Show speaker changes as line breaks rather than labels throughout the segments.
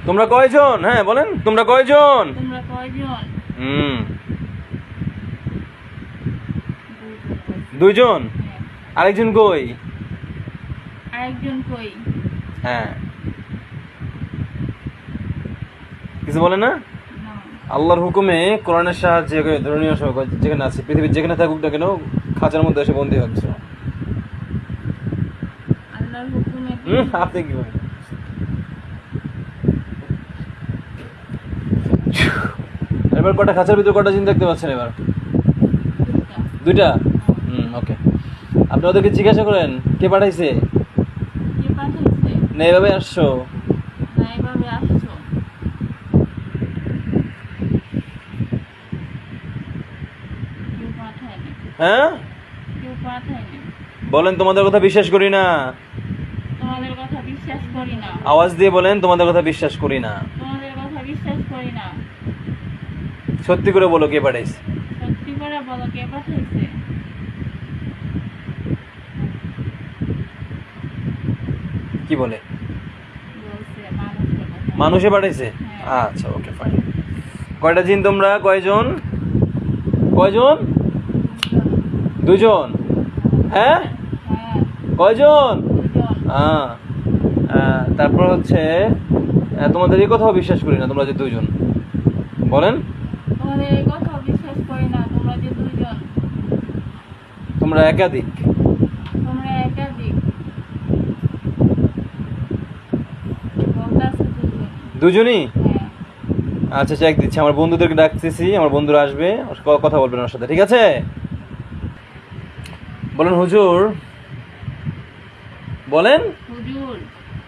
তোমরা কয়জন? হ্যাঁ বলেন, তোমরা কয়জন?
তোমরা কয়জন?
দুইজন। আরেকজন কই?
আরেকজন কই?
হ্যাঁ, কিছু বলে না?
না।
আল্লাহর হুকুমে কোরআনের সাহায্যে ধর্মীয় যেখানে আছে, পৃথিবীর যেখানে থাকুক না কেন, খাঁচার মধ্যে এসে বন্দী হচ্ছে।
আল্লাহর হুকুমে
আপনি কি বলেন? এবার কটা খাঁচার ভিতরে কটা জিন দেখতে পাচ্ছেন এবার? দুইটা। ওকে। আপনি ওদেরকে জিজ্ঞাসা করেন কে পাঠাইছে,
কে পাঠাইছে?
না এভাবে আসছো?
না এভাবে আসছো? কেউ পাঠায়নি।
হ্যাঁ
কেউ পাঠায়নি।
বলেন তোমাদের কথা বিশ্বাস করি না।
তোমাদের কথা বিশ্বাস করি না।
আওয়াজ দিয়ে বলেন তোমাদের কথা বিশ্বাস করি না।
তোমাদের কথা বিশ্বাস করি না।
সত্যি করে বলো কে পাঠাইছে?
সত্যি করে বলো কে পাঠাইছে?
কি বলে?
বলছে মানুষের কথা।
মানুষে পাঠাইছে?
হ্যাঁ।
আচ্ছা ওকে ফাইন। কয়টা জিন তোমরা? কয়জন? কয়জন? দুজন। হ্যাঁ
হ্যাঁ।
কয়জন?
দুজন।
তারপর হচ্ছে তোমাদের এই কথাও বিশ্বাস করি না তোমরা যে দুইজন। বলেন
তোমাদের এই কথা বিশ্বাস করি না তোমরা যে দুইজন।
তোমরা একাধিক।
তোমরা একাধিক। বলতাছে দুজন।
দুজনই?
হ্যাঁ।
আচ্ছা চেক দিচ্ছি, আমার বন্ধুদেরকে ডাকতেছি, আমার বন্ধুরা আসবে, কথা বলবেন ওর সাথে, ঠিক আছে? বলেন হুজুর, বলেন।
হুজুর,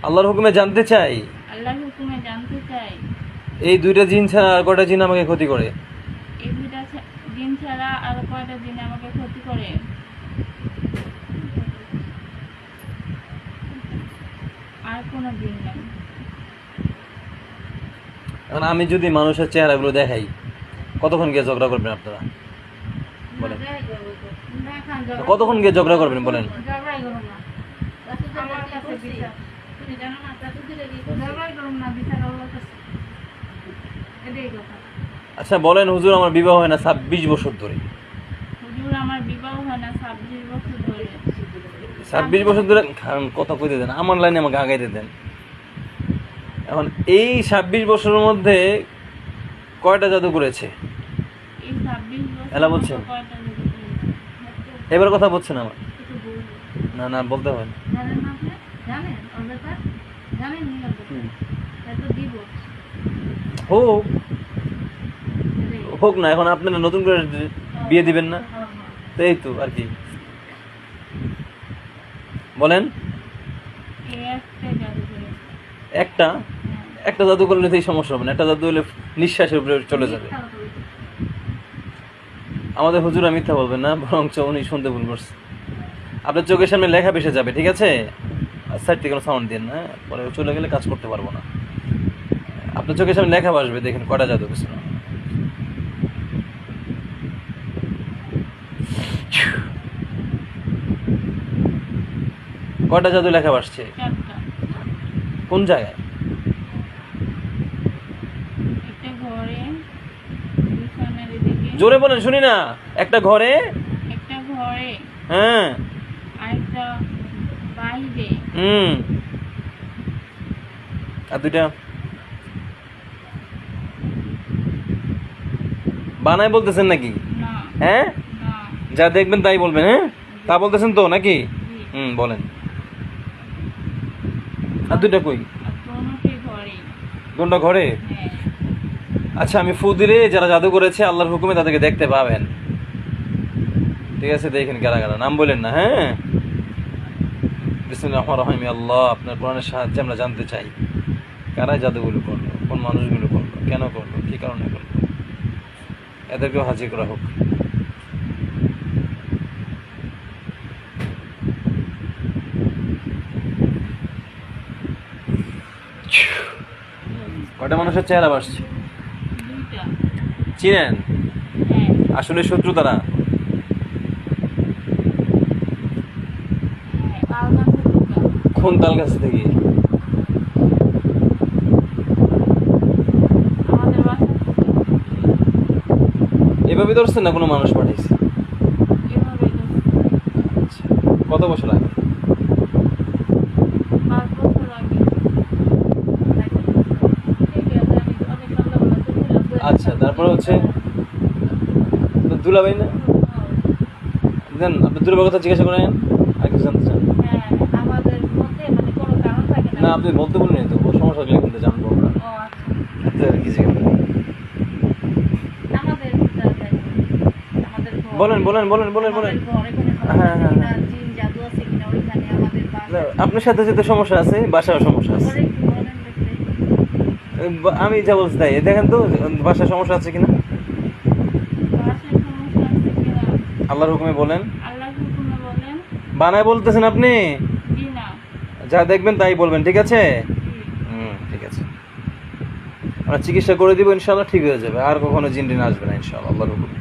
আল্লাহর হুকুমে জানতে চাই,
আল্লাহর হুকুমে জানতে চাই,
এই দুইটা জিন ছাড়া আর কয়টা জিন আমাকে ক্ষতি করে?
এই দুইটা দিন ছাড়া আর কয়টা দিন আমাকে ক্ষতি করে? আর কোনো দিন নেই।
এখন আমি যদি মানুষের চেহারাগুলো দেখাই, কতক্ষণ গিয়ে ঝগড়া করবেন আপনারা? বলেন কতক্ষণ গিয়ে ঝগড়া করবেন বলেন?
ঝগড়াই করুন না। আমার কাছে বিচার। তুমি জানো না, ঝগড়াই করুন না, বিচার আল্লাহর কাছে। এটাই কথা।
আচ্ছা বলেন হুজুর, আমার বিবাহ হয় না 26 বছর ধরে।
হুজুর, আমার বিবাহ হয় না 26 বছর ধরে।
26 বছর ধরে কথা কইতে দেন, আমার লাইনে আমাকে আগাইতে দেন। এখন এই 26 বছরের মধ্যে কয়টা জাদু করেছে?
এই 26 বছর
এলা বলছেন?
কয়টা জাদু করেছে?
এবার কথা বলছেন আমার?
একটু বলুন।
না না বলতে হয় না।
জানেন না আপনি? জানেন ওর ব্যাপার? জানেন নি ওর ব্যাপার? তাই তো দিব।
হোক হোক না, এখন আপনারা নতুন করে বিয়ে দিবেন না, তো এই তো আর কি। বলেন
এই একটা জাদু করেছে।
একটা একটা জাদু করলে তো এই সমস্যা হবে না, একটা জাদু হলে নিঃশ্বাসের উপরে চলে যাবে। আমাদের হুজুরা মিথ্যা বলবেন না, বরঞ্চ উনি শুনতে ভুল করছে। আপনার চোখের সামনে লেখা ভেসে যাবে, ঠিক আছে? সাইড থেকে কোনো সাউন্ড দিন না, পরে চলে গেলে কাজ করতে পারবো না। আপনার চোখের সামনে লেখা আসবে, দেখেন কটা জাদু কিছু না। কটা জাদু লেখা আসছে?
চারটা।
কোন জায়গায়?
একটা ঘরে, বিছানার এদিকে।
জোরে বলেন শুনি না। একটা ঘরে।
একটা ঘরে।
হ্যাঁ।
আরেকটা বাইরে।
আর দুইটা বানায় বলতেছেন নাকি?
না।
হ্যাঁ,
না।
যা দেখবেন তাই বলবেন। হ্যাঁ, তা বলতেছেন তো নাকি? বলেন। আর দুইটা কই?
আর দোনোটি ঘরে।
কোনটা ঘরে?
হ্যাঁ।
আচ্ছা আমি ফু দিলে যারা জাদু করেছে আল্লাহর হুকুমে তাদেরকে দেখতে পাবেন, ঠিক আছে? দেখেন কারা কারা, নাম বলেন না। হ্যাঁ, বিসমিল্লাহির রহমানির রহিম। আল্লাহ, আপনার কোরআনের সাহায্যে আমরা জানতে চাই কারা জাদুগুলো করলো, কোন মানুষগুলো করলো, কেন করলো, কি কারণে করলো, এদেরকেও হাজির করা হোক। কয়টা মানুষের চেহারা বাসছে?
দুইটা।
চিনেন?
হ্যাঁ।
আসলে শত্রু তারা?
তাল গাছের দুটা।
কোন তাল গাছ থেকে? এইভাবে ধরছেন না কোনো মানুষ পাঠাইছে?
এভাবে
আচ্ছা, কত বছর আগে?
5 বছর আগে। ঠিক আছে, আমি অনেক সন্ধ্যাবেলা দুপুরে
আচ্ছা, তারপরে হচ্ছে আপনার দুলাভাই না? দেন আপনার দুলাভাইয়ের কথা জিজ্ঞাসা করেন, আর কিছু জানতে চান?
হ্যাঁ, আমাদের মধ্যে মানে কোনো কারণ থাকে
না আপনি বলতে বললেন তো, ও সমস্যা হলে কিন্তু জানবো আমরা।
ও আচ্ছা।
এতে আর কি জিজ্ঞাসা করেন।
আমাদের ভিতরে আমাদের ঘর।
বলেন বলেন বলেন বলেন বলেন।
আমাদের ঘরে কোনো
হ্যাঁ,
সমস্যা
হ্যাঁ,
আছে কিনা, জিন জাদু আছে কিনা ওইখানে আমাদের
না,
বাসায়।
আপনার সাথে যেতে সমস্যা আছে, বাসায় সমস্যা আছে।
ঘরে একটু বলেন দেখতে।
আমি যা বলছি তাই, দেখেন তো বাসায় সমস্যা আছে কিনা।
বাসায় সমস্যা আছে কিনা
আল্লাহর হুকুমে বলেন।
আল্লাহর হুকুমে বলেন।
বানায় বলতেছেন আপনি,
জি না।
যা দেখবেন তাই বলবেন, ঠিক আছে?
জি।
ঠিক আছে, আমরা চিকিৎসা করে দিব ইনশাআল্লাহ, ঠিক হয়ে যাবে, আর কখনো জিন টিন আসবে না ইনশাআল্লাহ, আল্লাহর হুকুমে।